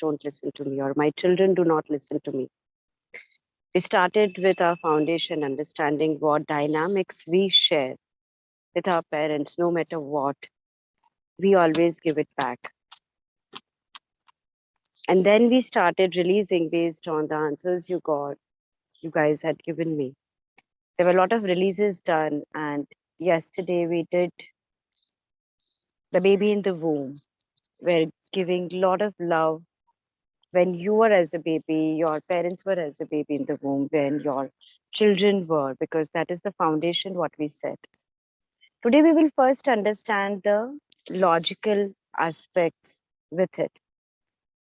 don't listen to me or my children do not listen to me. We started with our foundation, understanding what dynamics we share with our parents, no matter what, we always give it back. And then we started releasing based on the answers you guys had given me. There were a lot of releases done, and yesterday we did the baby in the womb. We're giving a lot of love when you were as a baby, your parents were as a baby in the womb, when your children were, because that is the foundation what we set. Today we will first understand the logical aspects with it.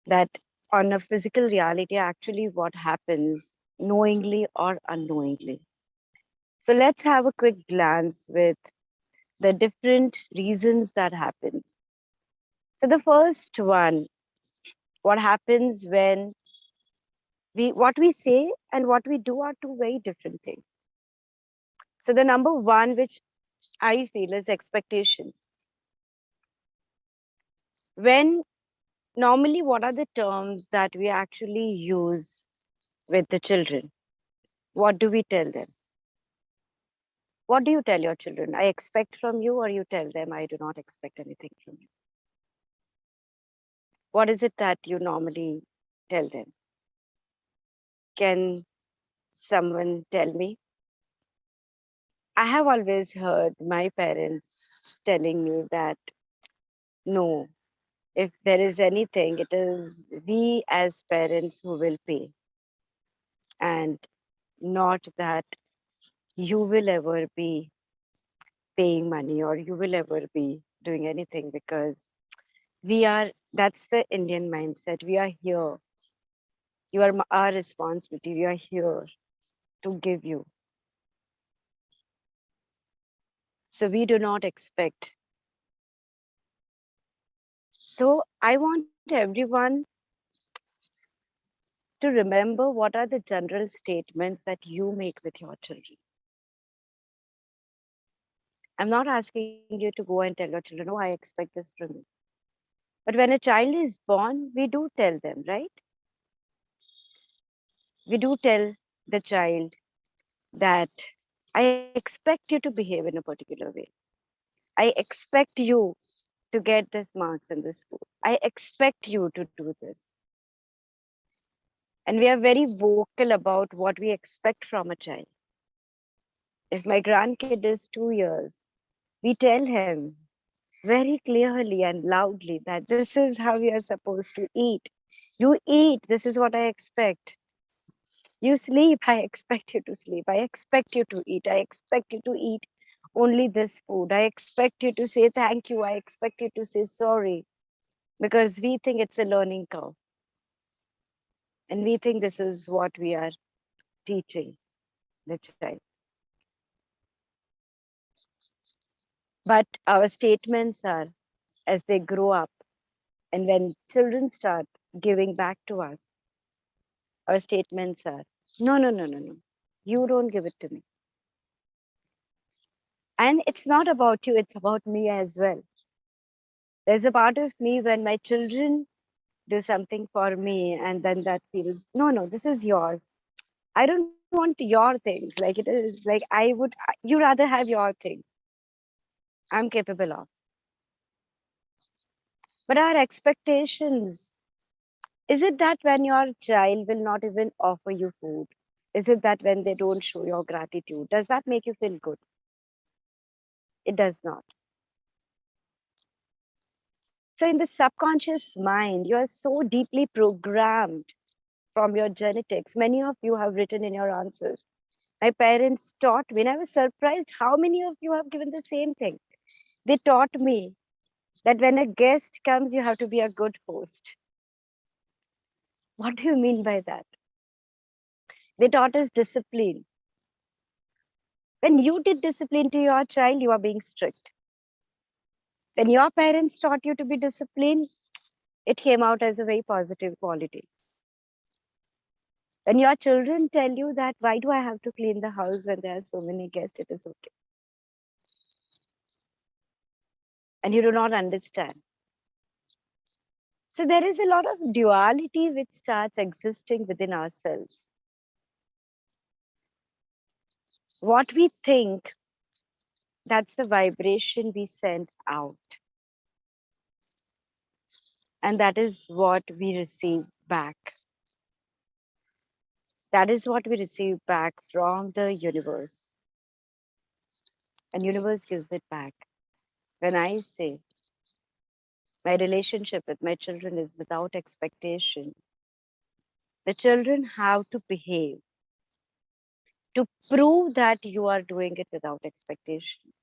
That on a physical reality, actually what happens knowingly or unknowingly. So let's have a quick glance with the different reasons that happens. So the first one, what happens when what we say and what we do are two very different things. So the number one, which I feel, is expectations. When normally, what are the terms that we actually use with the children? What do we tell them? What do you tell your children? I expect from you, or you tell them, I do not expect anything from you? What is it that you normally tell them? Can someone tell me? I have always heard my parents telling me that no, if there is anything, it is we as parents who will pay, and not that you will ever be paying money or you will ever be doing anything, because that's the Indian mindset. We are here. You are our responsibility. We are here to give you. So we do not expect. So I want everyone to remember what are the general statements that you make with your children. I'm not asking you to go and tell your children, oh, I expect this from you. But when a child is born, we do tell them, right? We do tell the child that I expect you to behave in a particular way. I expect you to get this marks in this school. I expect you to do this. And we are very vocal about what we expect from a child. If my grandkid is 2 years, we tell him very clearly and loudly that this is how you are supposed to eat. You eat, this is what I expect. You sleep, I expect you to sleep. I expect you to eat. I expect you to eat only this food. I expect you to say thank you. I expect you to say sorry, because we think it's a learning curve. And we think this is what we are teaching the child. But our statements are, as they grow up, and when children start giving back to us, our statements are, no, no, no, no, no. You don't give it to me. And it's not about you, it's about me as well. There's a part of me when my children do something for me, and then that feels, no, no, this is yours. I don't want your things. Like it is like you rather have your things. I'm capable of. But our expectations, is it that when your child will not even offer you food? Is it that when they don't show your gratitude, does that make you feel good? It does not. So in the subconscious mind, you are so deeply programmed from your genetics. Many of you have written in your answers. My parents taught me, and I was surprised how many of you have given the same thing. They taught me that when a guest comes, you have to be a good host. What do you mean by that? They taught us discipline. When you did discipline to your child, you are being strict. When your parents taught you to be disciplined, it came out as a very positive quality. When your children tell you that, why do I have to clean the house when there are so many guests, it is okay. And you do not understand. So there is a lot of duality which starts existing within ourselves. What we think, that's the vibration we send out. And that is what we receive back. That is what we receive back from the universe. And universe gives it back. When I say my relationship with my children is without expectation, the children have to behave to prove that you are doing it without expectation.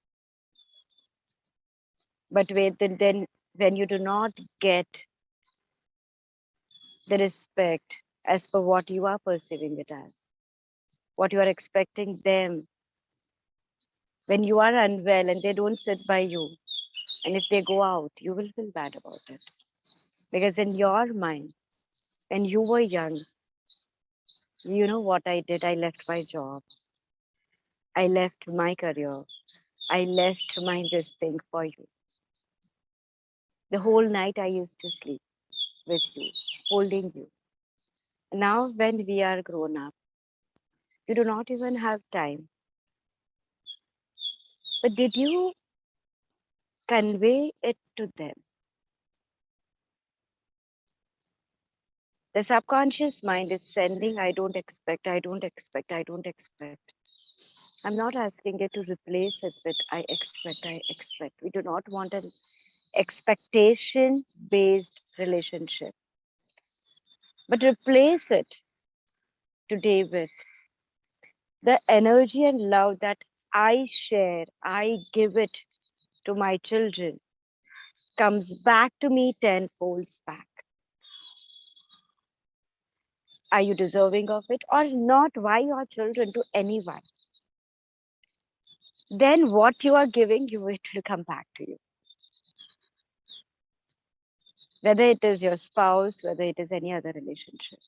But then when you do not get the respect as per what you are perceiving it as, what you are expecting them, when you are unwell and they don't sit by you, and if they go out, you will feel bad about it. Because in your mind, when you were young, you know what I did? I left my job, I left my career, I left my this thing for you. The whole night I used to sleep with you, holding you. Now, when we are grown up, you do not even have time. But did you convey it to them? The subconscious mind is sending, I don't expect, I don't expect, I don't expect. I'm not asking it to replace it with I expect, I expect. We do not want an expectation based relationship, but replace it today with the energy and love that I share, I give it to my children comes back to me tenfold back. Are you deserving of it or not? Why your children to anyone? Then what you are giving, you it will come back to you. Whether it is your spouse, whether it is any other relationship.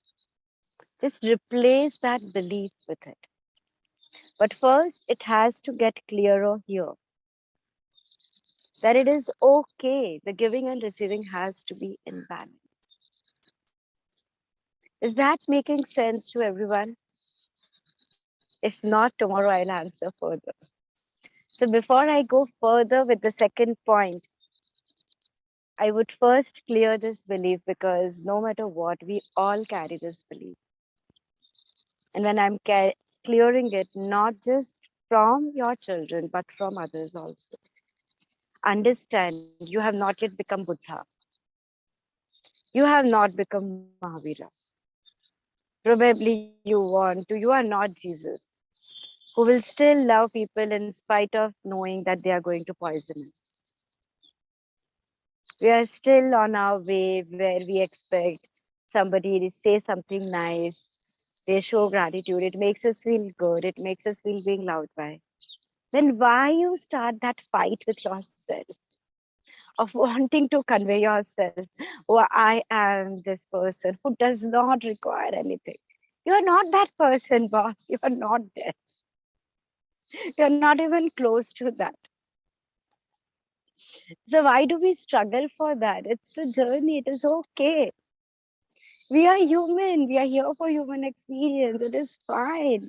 Just replace that belief with it. But first, it has to get clearer here that it is okay. The giving and receiving has to be in balance. Is that making sense to everyone? If not, tomorrow I'll answer further. So before I go further with the second point, I would first clear this belief because no matter what, we all carry this belief. And when I'm clearing it, not just from your children, but from others also. Understand, you have not yet become Buddha. You have not become Mahavira. Probably you want to, you are not Jesus, who will still love people in spite of knowing that they are going to poison him. We are still on our way where we expect somebody to say something nice. They show gratitude. It makes us feel good. It makes us feel being loved by. Then why you start that fight with yourself of wanting to convey yourself? Oh, I am this person who does not require anything. You are not that person, boss. You are not there. You're not even close to that. So why do we struggle for that? It's a journey. It is okay. We are human. We are here for human experience. It is fine.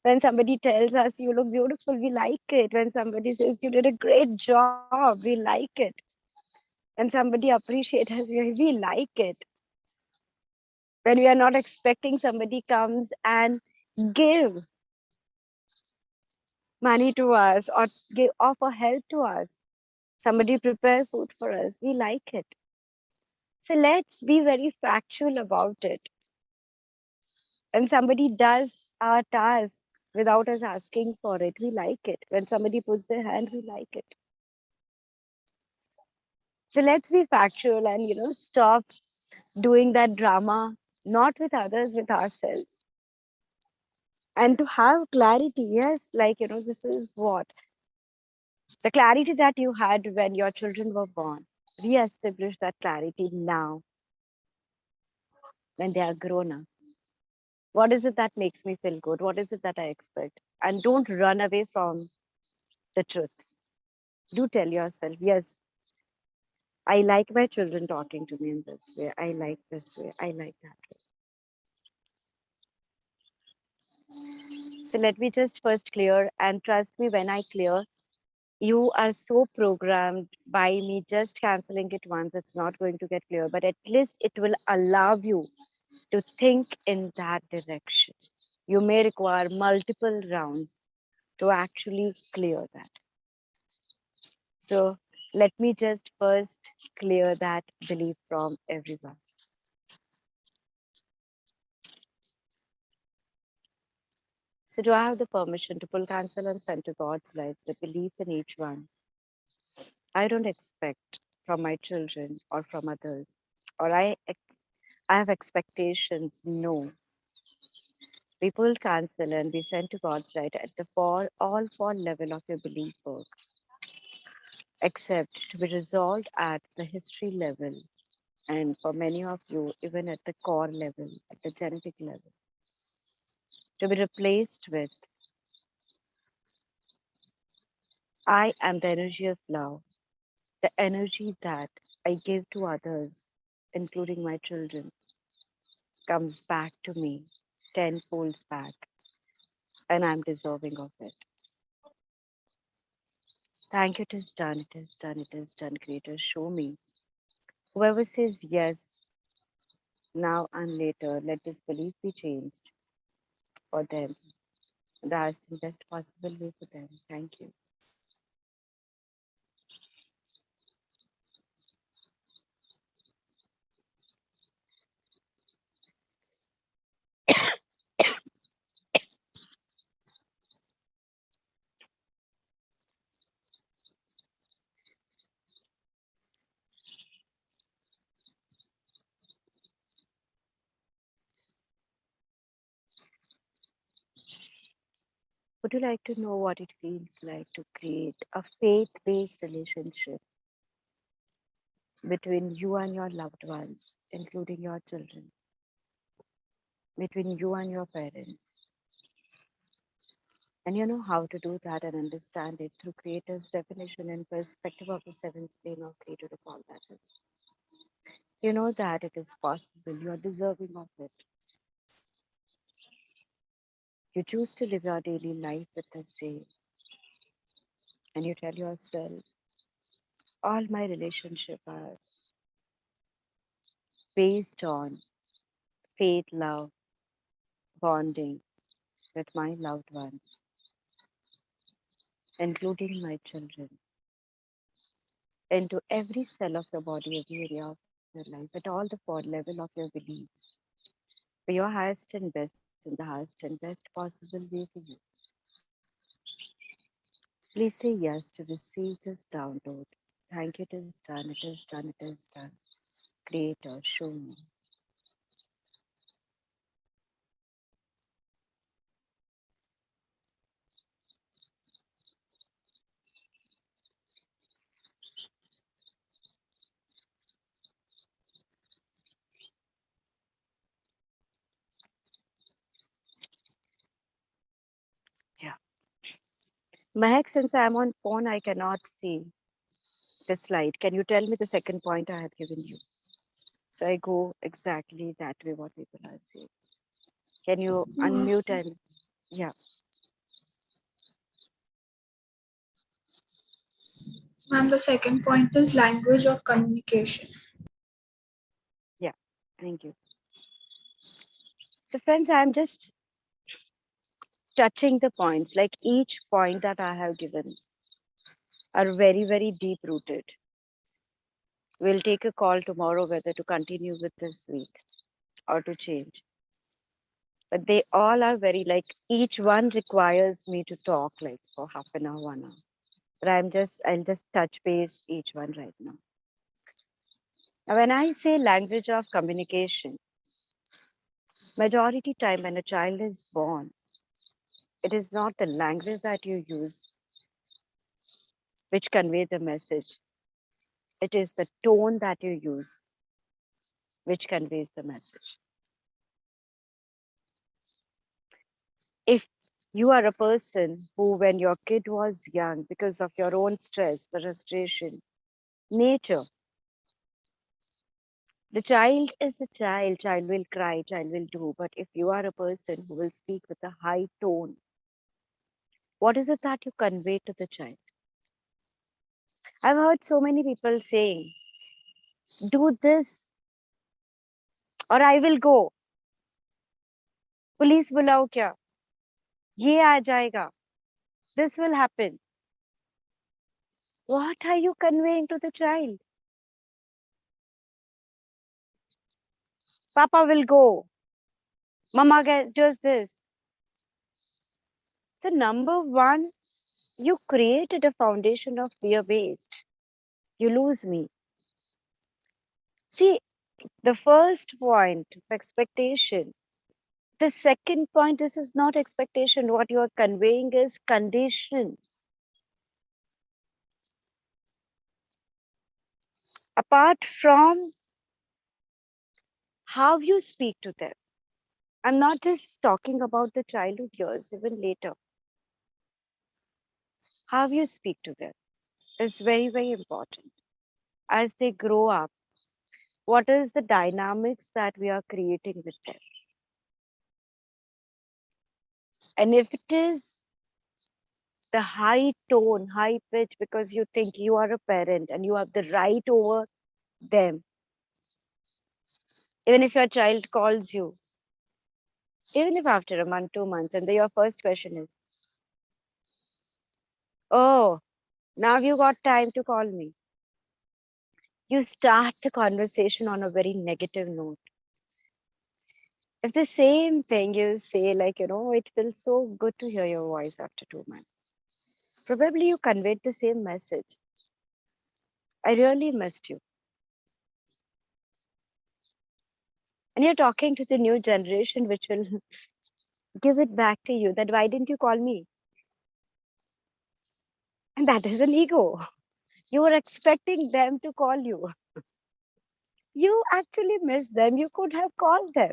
When somebody tells us you look beautiful, we like it. When somebody says you did a great job, we like it. When somebody appreciates us, we like it. When we are not expecting somebody comes and give money to us or give offer help to us, somebody prepare food for us, we like it. So let's be very factual about it. When somebody does our task without us asking for it, we like it. When somebody puts their hand, we like it. So let's be factual and stop doing that drama, not with others, with ourselves. And to have clarity, yes, like this is what the clarity that you had when your children were born. Re-establish that clarity now when they are grown up. What is it that makes me feel good? What is it that I expect? And don't run away from the truth. Do tell yourself, yes, I like my children talking to me in this way. I like this way. I like that way. So let me just first clear, and trust me when I clear, you are so programmed by me just canceling it once, it's not going to get clear, but at least it will allow you to think in that direction. You may require multiple rounds to actually clear that. So let me just first clear that belief from everyone. So do I have the permission to pull, cancel, and send to God's light the belief in each one? I don't expect from my children or from others, or I have expectations. No, we pull, cancel, and we send to God's light at the all four level of your belief work, except to be resolved at the history level, and for many of you, even at the core level, at the genetic level, to be replaced with I am the energy of love, the energy that I give to others, including my children, comes back to me tenfolds back, and I'm deserving of it. Thank you, it is done, it is done, it is done, Creator. Show me. Whoever says yes, now and later, let this belief be changed for them. That's the best possible way for them. Thank you. Would you like to know what it feels like to create a faith based relationship between you and your loved ones, including your children, between you and your parents? And you know how to do that and understand it through Creator's definition and perspective of the seventh plane of Creator of all that is. You know that it is possible, you are deserving of it. You choose to live your daily life with the same, and you tell yourself, all my relationships are based on faith, love, bonding with my loved ones, including my children, into every cell of your body, every area of your life, at all the four level of your beliefs, for your highest and best in the highest and best possible way for you. Please say yes to receive this download. Thank you, it is done, it is done, it is done. Creator, show me. Yeah. Mahek, since I'm on phone, I cannot see the slide. Can you tell me the second point I have given you? So I go exactly that way what people are saying. Can you Yes. unmute and yeah, And the second point is language of communication. yeah. Thank you. So friends, I'm just touching the points. Like each point that I have given are very, very deep rooted. We'll take a call tomorrow whether to continue with this week or to change. But they all are very like each one requires me to talk like for half an hour, 1 hour. But I'll just touch base each one right now. Now when I say language of communication, majority time when a child is born, it is not the language that you use which convey the message. It is the tone that you use which conveys the message. If you are a person who, when your kid was young, because of your own stress, frustration, nature, The child is a child. Child will cry, child will do. But if you are a person who will speak with a high tone, what is it that you convey to the child? I've heard so many people saying, do this or I will go. Police बुलाओ क्या? ये आ जाएगा. This will happen. What are you conveying to the child? Papa will go. Mama does this. So number one, you created a foundation of fear based. You lose me. See, the first point of expectation. The second point, this is not expectation. What you are conveying is conditions. Apart from how you speak to them. I'm not just talking about the childhood years, even later. How you speak to them is very, very important. As they grow up, what is the dynamics that we are creating with them? And if it is the high tone, high pitch, because you think you are a parent and you have the right over them, even if your child calls you, even if after a month, 2 months, and then your first question is, oh, now you got time to call me. You start the conversation on a very negative note. If the same thing you say, like, it feels so good to hear your voice after 2 months, probably you conveyed the same message. I really missed you. And you're talking to the new generation, which will give it back to you that why didn't you call me? And that is an ego. You were expecting them to call you. You actually missed them. You could have called them,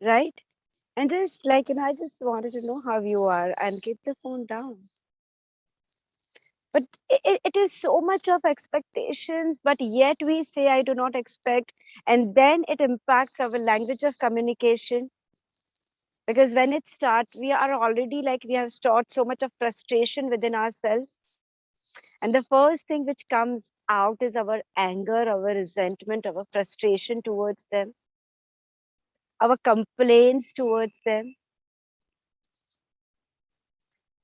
right? And just like, I just wanted to know how you are and keep the phone down. But it is so much of expectations, but yet we say, I do not expect. And then it impacts our language of communication. Because when it starts, we are already like, we have stored so much of frustration within ourselves. And the first thing which comes out is our anger, our resentment, our frustration towards them, our complaints towards them.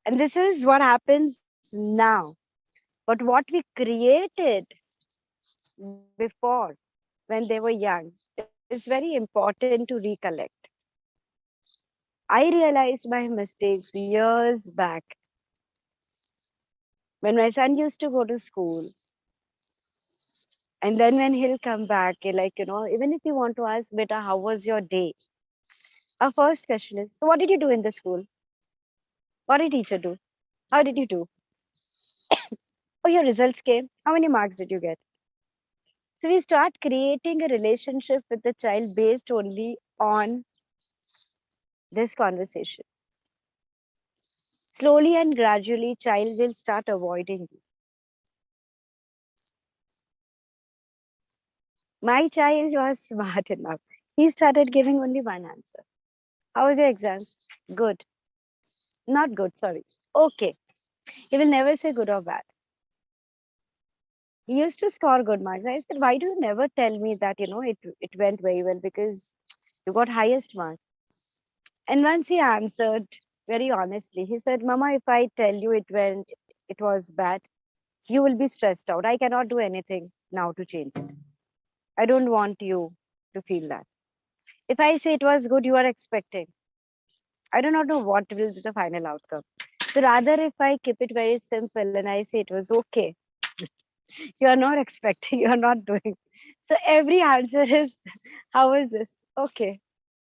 And this is what happens now. But what we created before when they were young is very important to recollect. I realized my mistakes years back when my son used to go to school. And then when he'll come back, like, even if you want to ask, Beta, how was your day? Our first question is, so what did you do in the school? What did teacher do? How did you do? Oh, your results came. How many marks did you get? So we start creating a relationship with the child based only on this conversation. Slowly and gradually, child will start avoiding you. My child was smart enough. He started giving only one answer. How was your exams? Good. Not good, sorry. Okay. He will never say good or bad. He used to score good marks. I said, why do you never tell me that, it went very well because you got highest marks? And once he answered very honestly, he said, Mama, if I tell you it was bad, you will be stressed out. I cannot do anything now to change it. I don't want you to feel that. If I say it was good, you are expecting. I do not know what will be the final outcome. So rather, if I keep it very simple and I say it was okay, you are not expecting, you are not doing. So every answer is, how is this? Okay.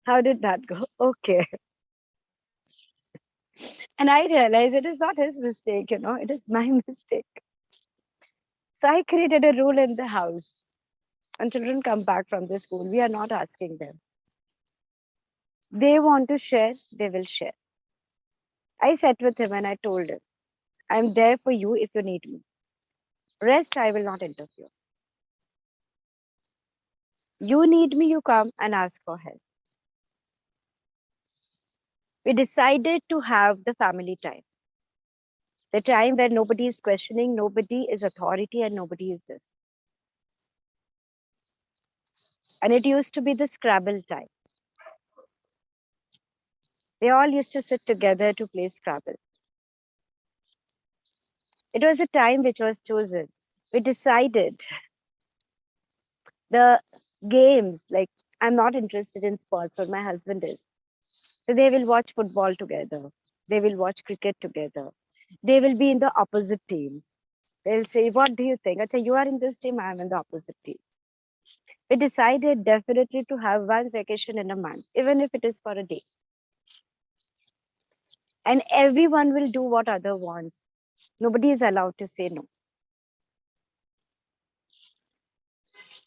How did that go? Okay. And I realize it is not his mistake, it is my mistake. So I created a rule in the house. When children come back from the school, we are not asking them. They want to share, they will share. I sat with him and I told him, I'm there for you if you need me. Rest, I will not interfere. You need me, you come and ask for help. We decided to have the family time, the time where nobody is questioning, nobody is authority, and nobody is this. And it used to be the Scrabble time. They all used to sit together to play Scrabble. It was a time which was chosen. We decided the games, like I'm not interested in sports, or my husband is. So they will watch football together. They will watch cricket together. They will be in the opposite teams. They'll say, "What do you think?" I say, "You are in this team, I'm in the opposite team." We decided definitely to have one vacation in a month, even if it is for a day. And everyone will do what other wants. Nobody is allowed to say no.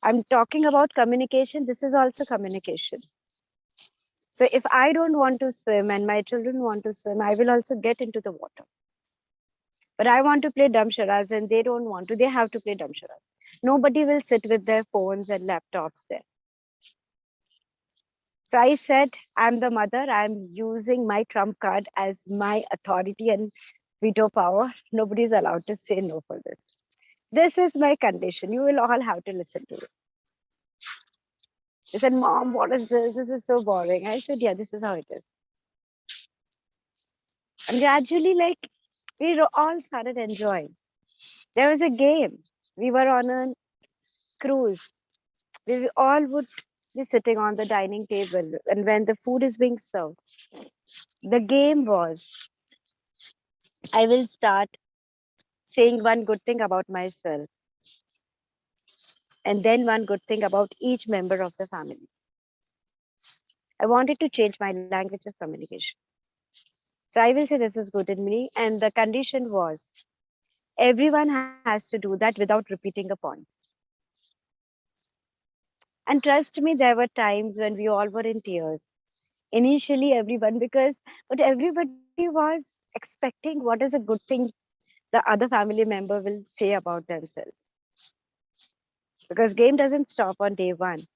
I'm talking about communication. This is also communication. So if I don't want to swim and my children want to swim, I will also get into the water. But I want to play damsharas and they don't want to, they have to play damsharas. Nobody will sit with their phones and laptops there. So I said, I'm the mother, I'm using my trump card as my authority and veto power. Nobody is allowed to say no for this. This is my condition. You will all have to listen to it. They said, Mom, what is this? This is so boring. I said, yeah, this is how it is. And gradually, like, all started enjoying. There was a game. We were on a cruise. We all would be sitting on the dining table. And when the food is being served, the game was I will start saying one good thing about myself and then one good thing about each member of the family. I wanted to change my language of communication. So I will say this is good in me. And the condition was everyone has to do that without repeating a point. And trust me, there were times when we all were in tears. Initially, everyone, but everybody was expecting what is a good thing the other family member will say about themselves. Because game doesn't stop on day one.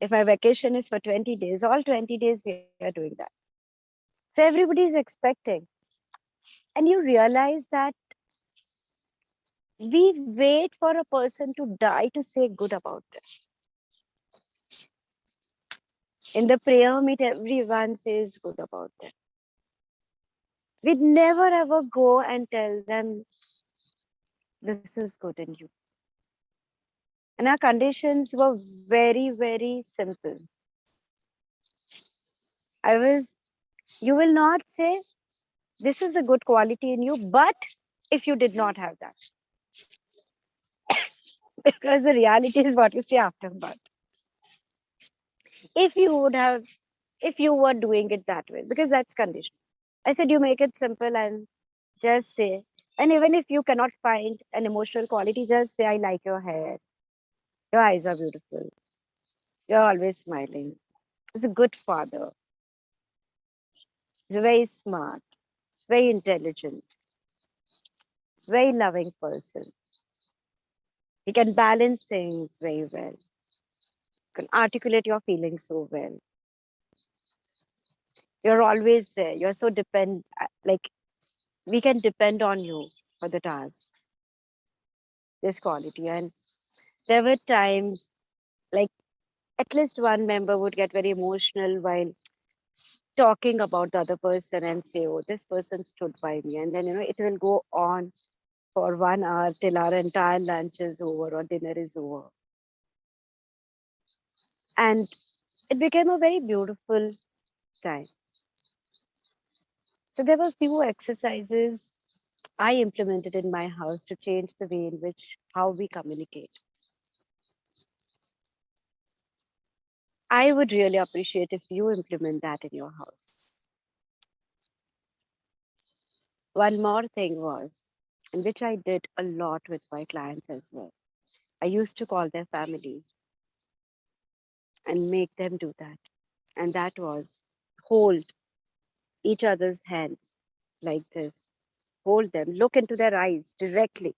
If my vacation is for 20 days, all 20 days we are doing that. So everybody is expecting. And you realize that we wait for a person to die to say good about them. In the prayer meet, everyone says good about them. We'd never ever go and tell them, this is good in you. And our conditions were very, very simple. You will not say, this is a good quality in you, but if you did not have that, because the reality is what you say after, but if you would have, if you were doing it that way, because that's condition. I said, you make it simple and just say, and even if you cannot find an emotional quality, just say, I like your hair. Your eyes are beautiful. You're always smiling. He's a good father. He's very smart. He's very intelligent. Very loving person. He can balance things very well. Can articulate your feelings so well. You're always there. You're so like we can depend on you for the tasks. This quality. And there were times like at least one member would get very emotional while talking about the other person and say, oh, this person stood by me. And then, it will go on for 1 hour till our entire lunch is over or dinner is over. And it became a very beautiful time. So there were few exercises I implemented in my house to change the way in which how we communicate. I would really appreciate if you implement that in your house. One more thing was, and which I did a lot with my clients as well. I used to call their families and make them do that. And that was hold each other's hands like this. Hold them, look into their eyes directly,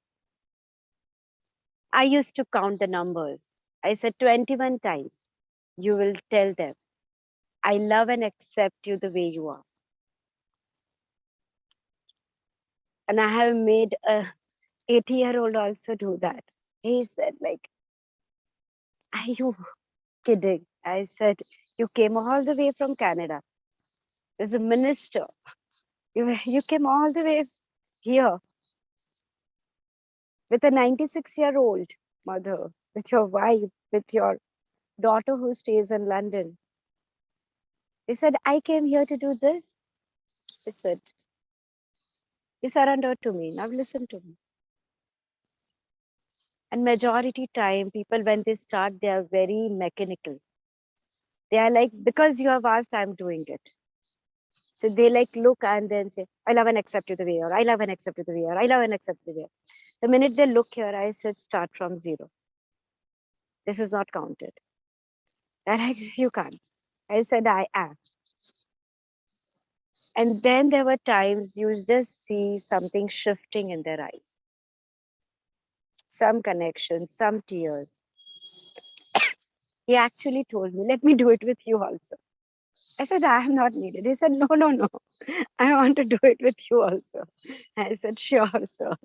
I used to count the numbers. I said 21 times. You will tell them, I love and accept you the way you are. And I have made a 80-year-old also do that. He said, like, are you kidding? I said, you came all the way from Canada. As a minister, you came all the way here with a 96-year-old mother, with your wife, with your daughter who stays in London. He said, I came here to do this. He said, you surrendered to me. Now listen to me. And majority time, people, when they start, they are very mechanical. They are like, because you have asked, I'm doing it. So they like look and then say, I love and accept you the way you are. I love and accept you the way you are. I love and accept you the way you are. The minute they look here, I said, start from zero. This is not counted. They're like, you can't. I said, I am. And then there were times you just see something shifting in their eyes. Some connection, some tears. He actually told me, let me do it with you also. I said, I am not needed. He said, no, no, no. I want to do it with you also. I said, sure, sir.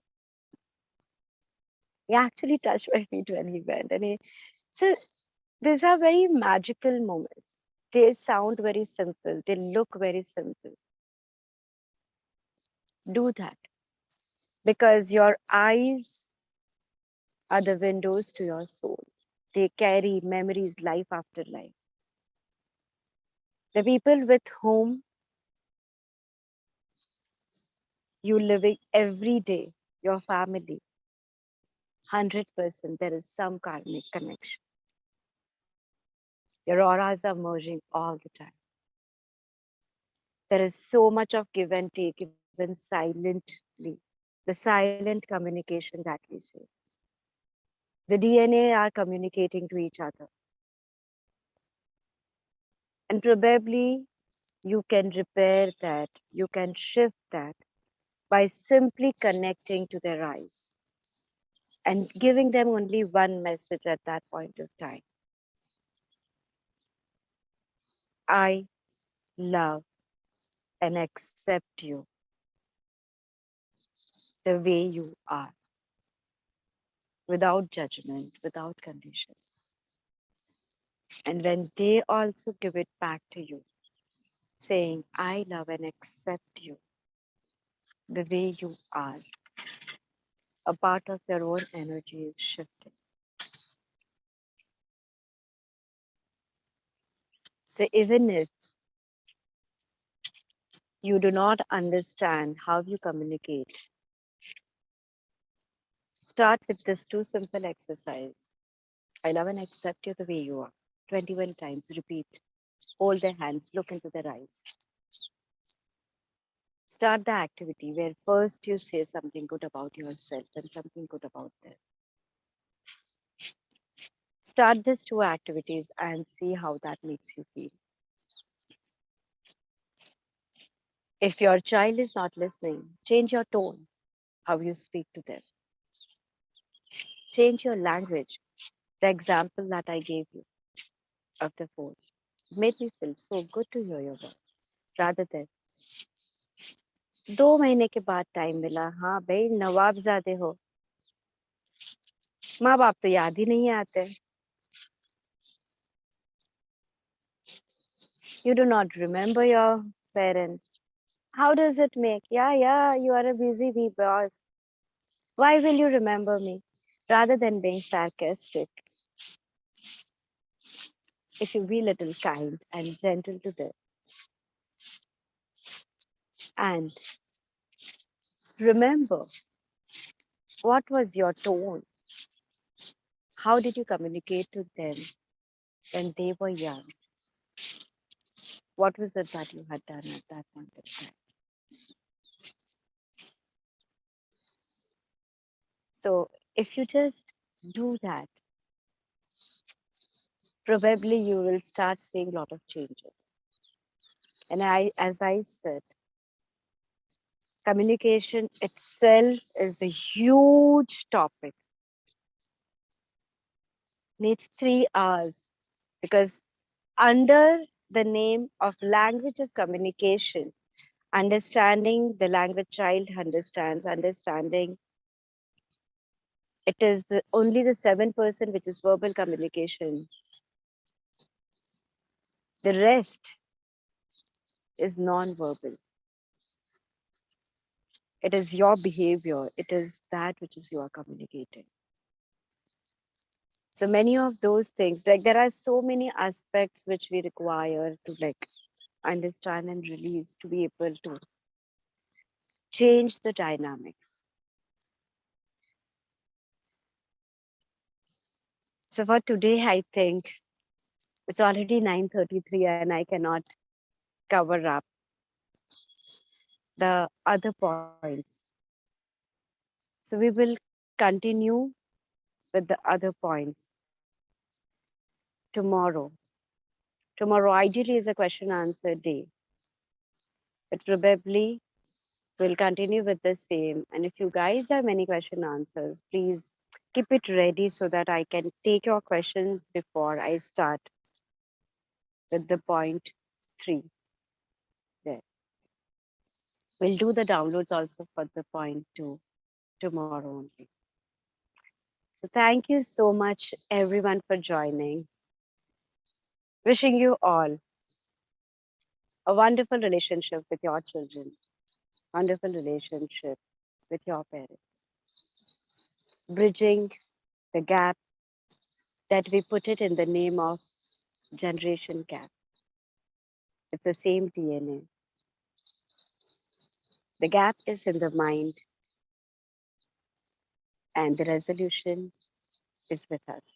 He actually touched my feet when he went. So these are very magical moments. They sound very simple. They look very simple. Do that because your eyes are the windows to your soul. They carry memories life after life. The people with whom you living every day, your family, 100% there is some karmic connection. Your auras are merging all the time. There is so much of give and take, even silently. The silent communication that we say. The DNA are communicating to each other. And probably you can repair that, you can shift that by simply connecting to their eyes and giving them only one message at that point of time. I love and accept you the way you are, without judgment, without conditions. And when they also give it back to you, saying, I love and accept you the way you are, a part of their own energy is shifting. So even if you do not understand how you communicate, start with this two simple exercise. I love and accept you the way you are. 21 times, repeat. Hold their hands, look into their eyes. Start the activity where first you say something good about yourself and something good about them. Start these two activities and see how that makes you feel. If your child is not listening, change your tone, how you speak to them. Change your language. The example that I gave you of the phone made me feel so good to hear your voice rather than 2 महीने के बाद time मिला हाँ भाई नवाबजादे हो माँ बाप तो याद ही नहीं आते you do not remember your parents. How does it make? Yeah, you are a busy bee boss. Why will you remember me? Rather than being sarcastic, if you be little kind and gentle to them and remember what was your tone? How did you communicate to them when they were young? What was it that you had done at that point of time? So if you just do that, probably you will start seeing a lot of changes. And as I said, communication itself is a huge topic. needs 3 hours because under the name of language of communication, understanding the language child understands, understanding it is only the 7% which is verbal communication. The rest is non-verbal. It is your behavior. It is that which is you are communicating. So many of those things, like there are so many aspects which we require to like understand and release to be able to change the dynamics. So for today, I think it's already 9:33 and I cannot cover up the other points. So we will continue with the other points tomorrow. Tomorrow ideally is a question answer day. But probably we'll continue with the same. And if you guys have any question answers, please keep it ready so that I can take your questions before I start with the point 3 there. We'll do the downloads also for the point 2 tomorrow only. So thank you so much everyone for joining. Wishing you all a wonderful relationship with your children, wonderful relationship with your parents, bridging the gap that we put it in the name of generation gap. It's the same DNA. The gap is in the mind, and the resolution is with us.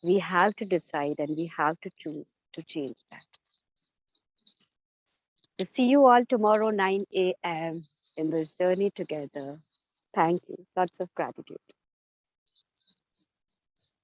We have to decide and we have to choose to change that. So see you all tomorrow, 9 a.m. in this journey together. Thank you. Lots of gratitude.